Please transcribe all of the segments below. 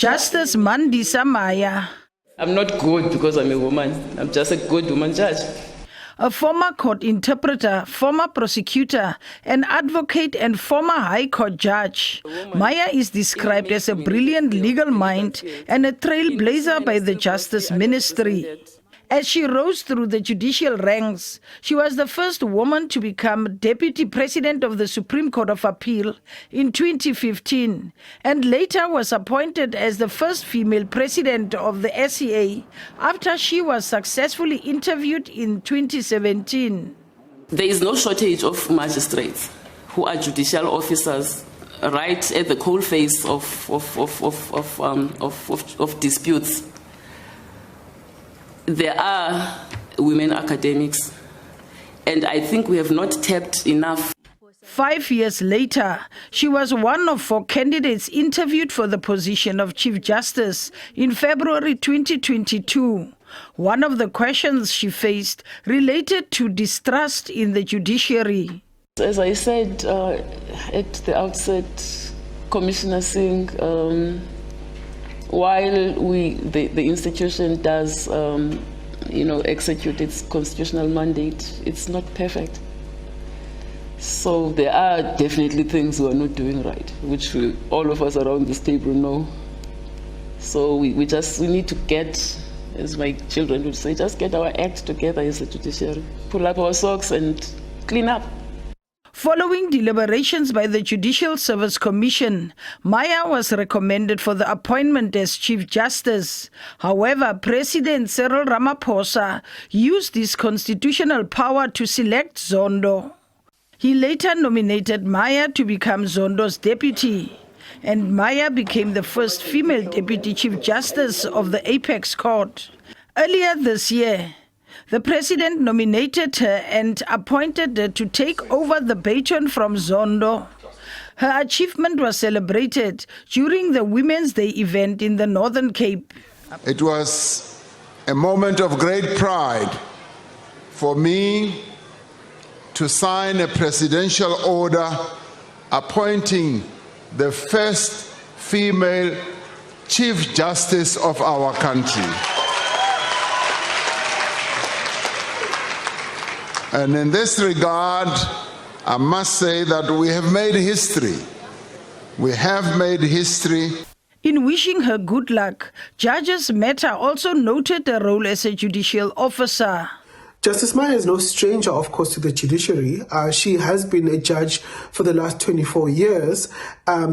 Justice Mandisa Maya. I'm not good because I'm a woman. I'm just a good woman judge. A former court interpreter, former prosecutor, an advocate and former High Court judge, Maya is described as a brilliant legal mind and a trailblazer by the Justice Ministry. As she rose through the judicial ranks, she was the first woman to become Deputy President of the Supreme Court of Appeal in 2015 and later was appointed as the first female president of the SCA after she was successfully interviewed in 2017. There is no shortage of magistrates who are judicial officers right at the coalface of disputes. There are women academics, and I think we have not tapped enough. 5 years later, she was one of 4 candidates interviewed for the position of Chief Justice in February 2022. One of the questions she faced related to distrust in the judiciary. As I said at the outset, Commissioner Singh, while the institution does execute its constitutional mandate, it's not perfect. So there are definitely things we are not doing right, which all of us around this table know. So we need to get, as my children would say, just get our act together as a judiciary, pull up our socks and clean up. Following deliberations by the Judicial Service Commission, Maya was recommended for the appointment as Chief Justice. However, President Cyril Ramaphosa used his constitutional power to select Zondo. He later nominated Maya to become Zondo's deputy, and Maya became the first female Deputy Chief Justice of the Apex Court. Earlier this year, the president nominated her and appointed her to take over the baton from Zondo. Her achievement was celebrated during the Women's Day event in the Northern Cape. It was a moment of great pride for me to sign a presidential order appointing the first female Chief Justice of our country. And in this regard, I must say that we have made history. We have made history. In wishing her good luck, Judges Meta also noted her role as a judicial officer. Justice Maya is no stranger, of course, to the judiciary. She has been a judge for the last 24 years.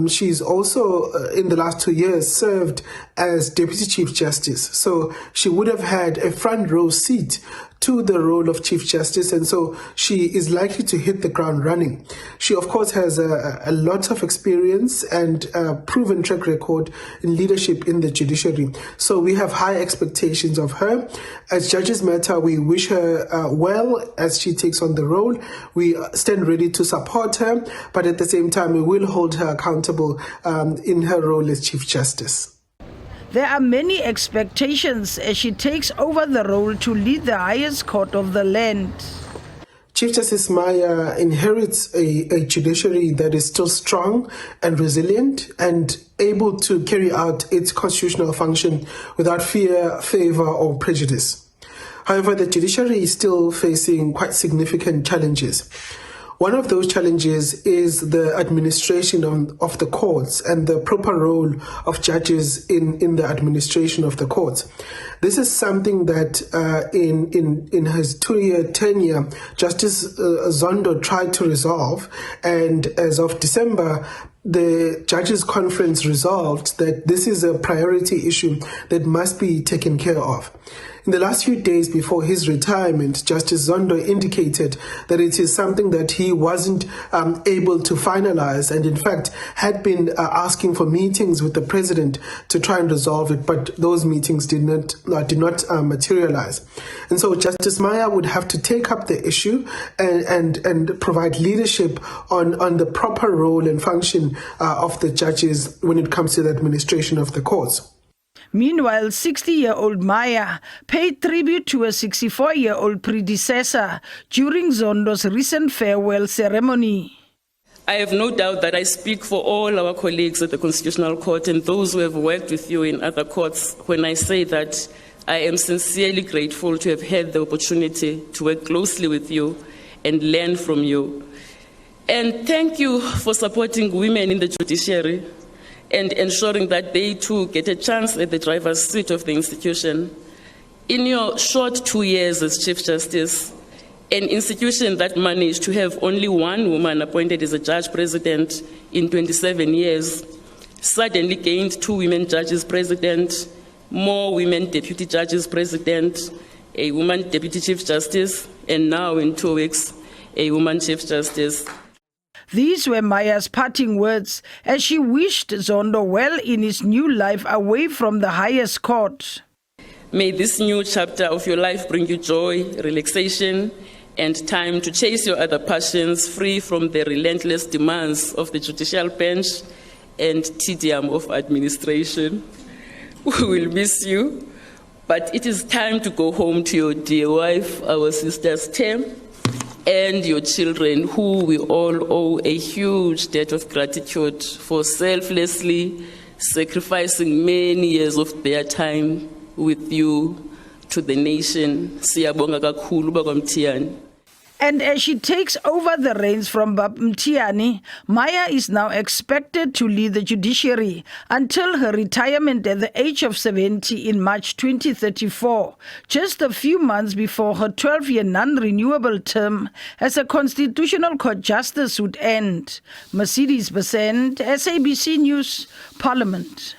She's also, in the last 2 years, served as Deputy Chief Justice. So she would have had a front row seat to the role of Chief Justice, and so she is likely to hit the ground running. She, of course, has a lot of experience and a proven track record in leadership in the judiciary. So we have high expectations of her. As Judges Matter, we wish her well as she takes on the role. We stand ready to support her, but at the same time, we will hold her accountable in her role as Chief Justice. There are many expectations as she takes over the role to lead the highest court of the land. Chief Justice Maya inherits a judiciary that is still strong and resilient and able to carry out its constitutional function without fear, favor, or prejudice. However, the judiciary is still facing quite significant challenges. One of those challenges is the administration of the courts and the proper role of judges in the administration of the courts. This is something that in his 2-year tenure, Justice Zondo tried to resolve, and as of December, the Judges' Conference resolved that this is a priority issue that must be taken care of. In the last few days before his retirement, Justice Zondo indicated that it is something that he wasn't able to finalize, and in fact had been asking for meetings with the president to try and resolve it, but those meetings did not materialize. And so Justice Maya would have to take up the issue and provide leadership on the proper role and function of the judges when it comes to the administration of the courts. Meanwhile, 60-year-old Maya paid tribute to a 64-year-old predecessor during Zondo's recent farewell ceremony. I have no doubt that I speak for all our colleagues at the Constitutional Court and those who have worked with you in other courts when I say that I am sincerely grateful to have had the opportunity to work closely with you and learn from you. And thank you for supporting women in the judiciary and ensuring that they too get a chance at the driver's seat of the institution. In your short 2 years as Chief Justice, an institution that managed to have only one woman appointed as a judge president in 27 years suddenly gained 2 women judges president, more women deputy judges president, a woman deputy chief justice, and now in 2 weeks, a woman chief justice. These were Maya's parting words as she wished Zondo well in his new life away from the highest court. May this new chapter of your life bring you joy, relaxation, and time to chase your other passions free from the relentless demands of the judicial bench and tedium of administration. We will miss you, but it is time to go home to your dear wife, our sister Stem, and your children, who we all owe a huge debt of gratitude for selflessly sacrificing many years of their time with you to the nation. Siyabonga kakhulu bakwamthiyani. And as she takes over the reins from Bab Mtiani, Maya is now expected to lead the judiciary until her retirement at the age of 70 in March 2034, just a few months before her 12-year non-renewable term as a Constitutional Court Justice would end. Mercedes Besent, SABC News, Parliament.